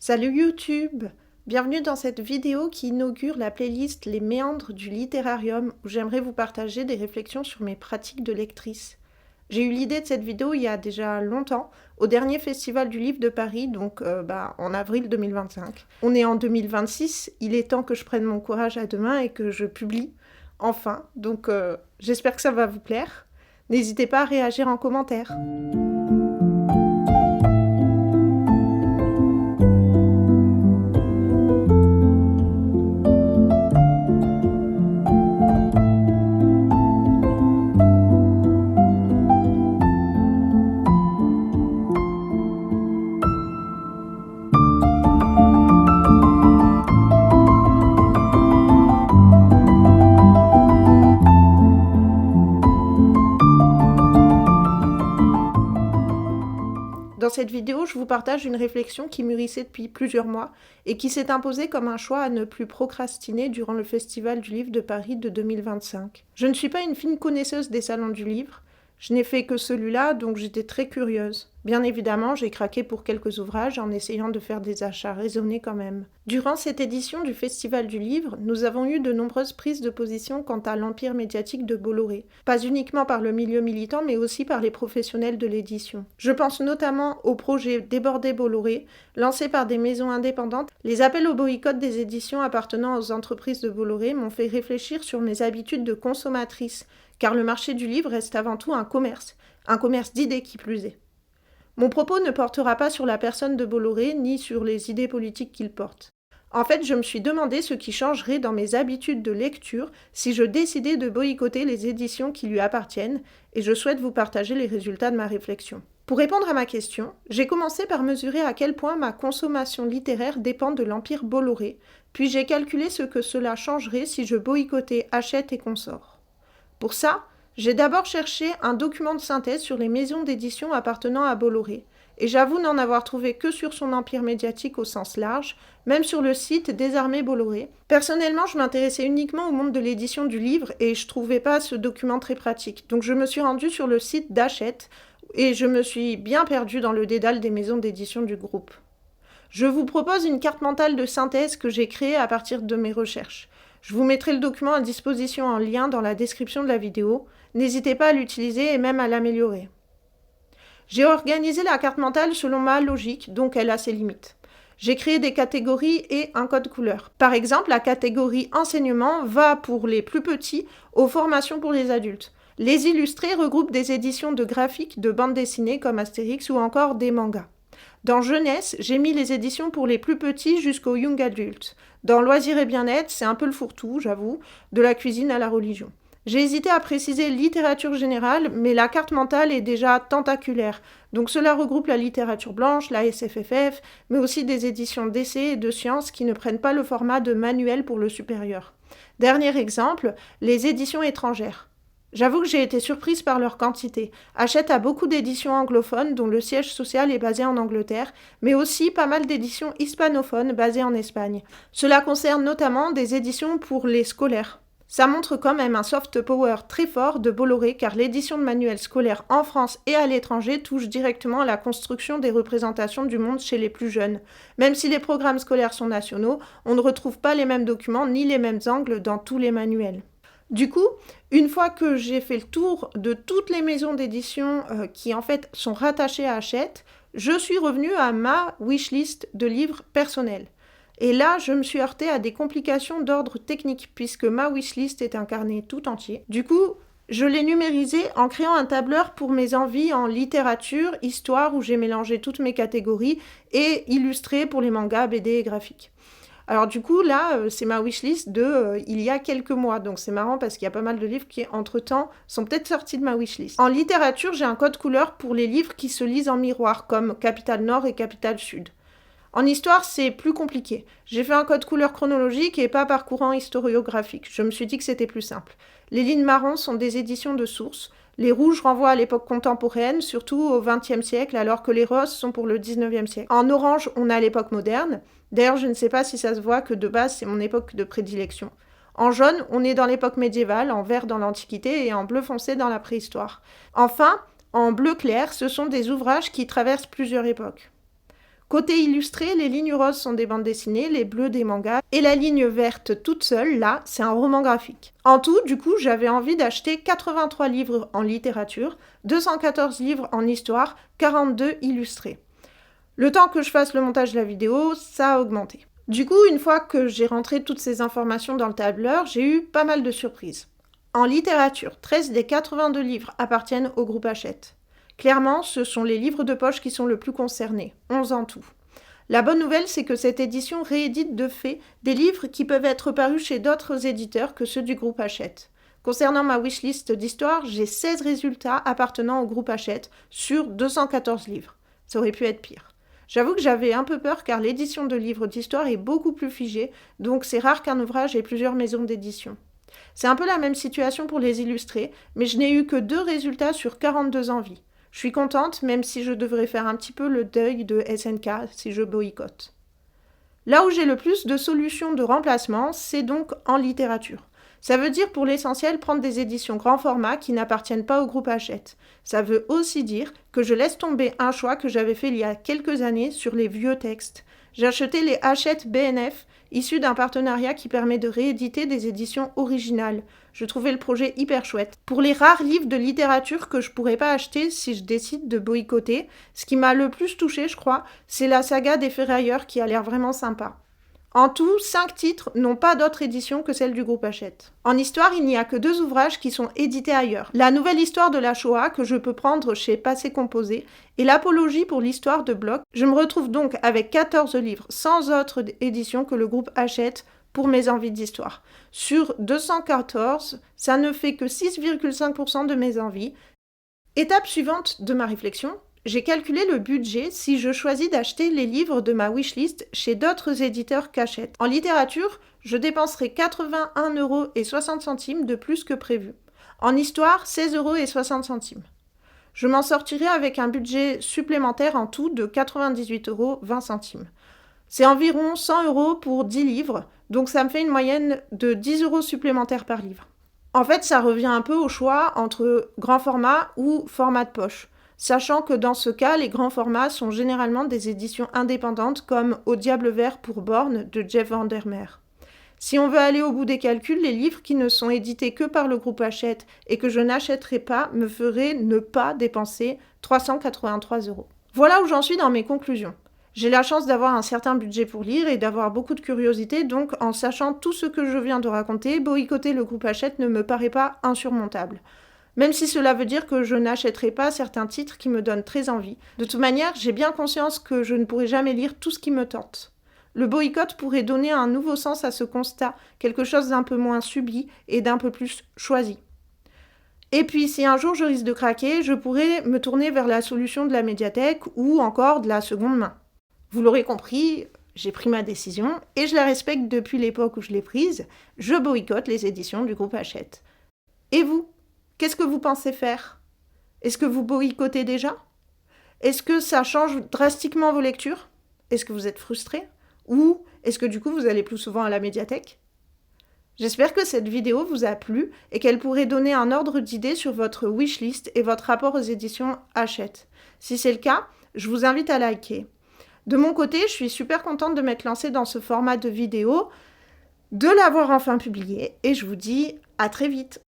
Salut YouTube! Bienvenue dans cette vidéo qui inaugure la playlist Les méandres du litérarium où j'aimerais vous partager des réflexions sur mes pratiques de lectrice. J'ai eu l'idée de cette vidéo il y a déjà longtemps, au dernier festival du livre de Paris, donc en avril 2025. On est en 2026, il est temps que je prenne mon courage à deux mains et que je publie, enfin, donc j'espère que ça va vous plaire. N'hésitez pas à réagir en commentaire. Dans cette vidéo, je vous partage une réflexion qui mûrissait depuis plusieurs mois et qui s'est imposée comme un choix à ne plus procrastiner durant le Festival du livre de Paris de 2025. Je ne suis pas une fine connaisseuse des salons du livre, je n'ai fait que celui-là, donc j'étais très curieuse. Bien évidemment, j'ai craqué pour quelques ouvrages en essayant de faire des achats raisonnés quand même. Durant cette édition du Festival du livre, nous avons eu de nombreuses prises de position quant à l'empire médiatique de Bolloré. Pas uniquement par le milieu militant, mais aussi par les professionnels de l'édition. Je pense notamment au projet Déborder Bolloré, lancé par des maisons indépendantes. Les appels au boycott des éditions appartenant aux entreprises de Bolloré m'ont fait réfléchir sur mes habitudes de consommatrice, car le marché du livre reste avant tout un commerce d'idées qui plus est. Mon propos ne portera pas sur la personne de Bolloré, ni sur les idées politiques qu'il porte. En fait, je me suis demandé ce qui changerait dans mes habitudes de lecture si je décidais de boycotter les éditions qui lui appartiennent, et je souhaite vous partager les résultats de ma réflexion. Pour répondre à ma question, j'ai commencé par mesurer à quel point ma consommation littéraire dépend de l'empire Bolloré, puis j'ai calculé ce que cela changerait si je boycottais Hachette et consorts. Pour ça, j'ai d'abord cherché un document de synthèse sur les maisons d'édition appartenant à Bolloré, et j'avoue n'en avoir trouvé que sur son empire médiatique au sens large, même sur le site Désarmer Bolloré. Personnellement, je m'intéressais uniquement au monde de l'édition du livre et je trouvais pas ce document très pratique, donc je me suis rendue sur le site d'Hachette et je me suis bien perdue dans le dédale des maisons d'édition du groupe. Je vous propose une carte mentale de synthèse que j'ai créée à partir de mes recherches. Je vous mettrai le document à disposition en lien dans la description de la vidéo. N'hésitez pas à l'utiliser et même à l'améliorer. J'ai organisé la carte mentale selon ma logique, donc elle a ses limites. J'ai créé des catégories et un code couleur. Par exemple, la catégorie enseignement va pour les plus petits aux formations pour les adultes. Les illustrés regroupent des éditions de graphiques, de bandes dessinées comme Astérix ou encore des mangas. Dans jeunesse, j'ai mis les éditions pour les plus petits jusqu'au young adult. Dans loisirs et bien-être, c'est un peu le fourre-tout, j'avoue, de la cuisine à la religion. J'ai hésité à préciser littérature générale, mais la carte mentale est déjà tentaculaire. Donc cela regroupe la littérature blanche, la SFFF, mais aussi des éditions d'essais et de sciences qui ne prennent pas le format de manuel pour le supérieur. Dernier exemple, les éditions étrangères. J'avoue que j'ai été surprise par leur quantité. Hachette a beaucoup d'éditions anglophones dont le siège social est basé en Angleterre, mais aussi pas mal d'éditions hispanophones basées en Espagne. Cela concerne notamment des éditions pour les scolaires. Ça montre quand même un soft power très fort de Bolloré car l'édition de manuels scolaires en France et à l'étranger touche directement à la construction des représentations du monde chez les plus jeunes. Même si les programmes scolaires sont nationaux, on ne retrouve pas les mêmes documents ni les mêmes angles dans tous les manuels. Du coup, une fois que j'ai fait le tour de toutes les maisons d'édition qui en fait sont rattachées à Hachette, je suis revenue à ma wishlist de livres personnels. Et là, je me suis heurtée à des complications d'ordre technique puisque ma wishlist est un carnet tout entier. Du coup, je l'ai numérisé en créant un tableur pour mes envies en littérature, histoire où j'ai mélangé toutes mes catégories et illustré pour les mangas, BD et graphiques. Alors du coup, là, c'est ma wishlist de il y a quelques mois. Donc c'est marrant parce qu'il y a pas mal de livres qui, entre-temps, sont peut-être sortis de ma wishlist. En littérature, j'ai un code couleur pour les livres qui se lisent en miroir, comme Capitale Nord et Capitale Sud. En histoire, c'est plus compliqué. J'ai fait un code couleur chronologique et pas par courant historiographique. Je me suis dit que c'était plus simple. Les lignes marron sont des éditions de sources. Les rouges renvoient à l'époque contemporaine, surtout au XXe siècle, alors que les roses sont pour le XIXe siècle. En orange, on a l'époque moderne. D'ailleurs, je ne sais pas si ça se voit que de base, c'est mon époque de prédilection. En jaune, on est dans l'époque médiévale, en vert dans l'Antiquité et en bleu foncé dans la préhistoire. Enfin, en bleu clair, ce sont des ouvrages qui traversent plusieurs époques. Côté illustré, les lignes roses sont des bandes dessinées, les bleus des mangas, et la ligne verte toute seule, là, c'est un roman graphique. En tout, du coup, j'avais envie d'acheter 83 livres en littérature, 214 livres en histoire, 42 illustrés. Le temps que je fasse le montage de la vidéo, ça a augmenté. Du coup, une fois que j'ai rentré toutes ces informations dans le tableur, j'ai eu pas mal de surprises. En littérature, 13 des 82 livres appartiennent au groupe Hachette. Clairement, ce sont les livres de poche qui sont le plus concernés, 11 en tout. La bonne nouvelle, c'est que cette édition réédite de fait des livres qui peuvent être parus chez d'autres éditeurs que ceux du groupe Hachette. Concernant ma wishlist d'histoire, j'ai 16 résultats appartenant au groupe Hachette sur 214 livres. Ça aurait pu être pire. J'avoue que j'avais un peu peur car l'édition de livres d'histoire est beaucoup plus figée, donc c'est rare qu'un ouvrage ait plusieurs maisons d'édition. C'est un peu la même situation pour les illustrés, mais je n'ai eu que 2 résultats sur 42 envies. Je suis contente, même si je devrais faire un petit peu le deuil de SNK si je boycotte. Là où j'ai le plus de solutions de remplacement, c'est donc en littérature. Ça veut dire pour l'essentiel prendre des éditions grand format qui n'appartiennent pas au groupe Hachette. Ça veut aussi dire que je laisse tomber un choix que j'avais fait il y a quelques années sur les vieux textes. J'ai acheté les Hachette BNF, issus d'un partenariat qui permet de rééditer des éditions originales. Je trouvais le projet hyper chouette. Pour les rares livres de littérature que je pourrais pas acheter si je décide de boycotter, ce qui m'a le plus touchée, je crois, c'est la saga des Ferrailleurs qui a l'air vraiment sympa. En tout, 5 titres n'ont pas d'autre édition que celle du groupe Hachette. En histoire, il n'y a que 2 ouvrages qui sont édités ailleurs. La nouvelle histoire de la Shoah, que je peux prendre chez Passé Composé, et l'apologie pour l'histoire de Bloch. Je me retrouve donc avec 14 livres sans autre édition que le groupe Hachette pour mes envies d'histoire. Sur 214, ça ne fait que 6,5% de mes envies. Étape suivante de ma réflexion, j'ai calculé le budget si je choisis d'acheter les livres de ma wishlist chez d'autres éditeurs qu'Hachette. En littérature, je dépenserai 81,60 € de plus que prévu. En histoire, 16,60 €. Je m'en sortirai avec un budget supplémentaire en tout de 98,20 €. C'est environ 100 € pour 10 livres, donc ça me fait une moyenne de 10 € supplémentaires par livre. En fait, ça revient un peu au choix entre grand format ou format de poche. Sachant que dans ce cas, les grands formats sont généralement des éditions indépendantes comme Au diable vert pour Born de Jeff Vandermeer. Si on veut aller au bout des calculs, les livres qui ne sont édités que par le groupe Hachette et que je n'achèterai pas me feraient ne pas dépenser 383 €. Voilà où j'en suis dans mes conclusions. J'ai la chance d'avoir un certain budget pour lire et d'avoir beaucoup de curiosité, donc en sachant tout ce que je viens de raconter, boycotter le groupe Hachette ne me paraît pas insurmontable. Même si cela veut dire que je n'achèterai pas certains titres qui me donnent très envie. De toute manière, j'ai bien conscience que je ne pourrai jamais lire tout ce qui me tente. Le boycott pourrait donner un nouveau sens à ce constat, quelque chose d'un peu moins subi et d'un peu plus choisi. Et puis, si un jour je risque de craquer, je pourrais me tourner vers la solution de la médiathèque ou encore de la seconde main. Vous l'aurez compris, j'ai pris ma décision et je la respecte depuis l'époque où je l'ai prise. Je boycotte les éditions du groupe Hachette. Et vous ? Qu'est-ce que vous pensez faire ? Est-ce que vous boycottez déjà ? Est-ce que ça change drastiquement vos lectures ? Est-ce que vous êtes frustré ? Ou est-ce que du coup vous allez plus souvent à la médiathèque ? J'espère que cette vidéo vous a plu et qu'elle pourrait donner un ordre d'idée sur votre wishlist et votre rapport aux éditions Hachette. Si c'est le cas, je vous invite à liker. De mon côté, je suis super contente de m'être lancée dans ce format de vidéo, de l'avoir enfin publié et je vous dis à très vite.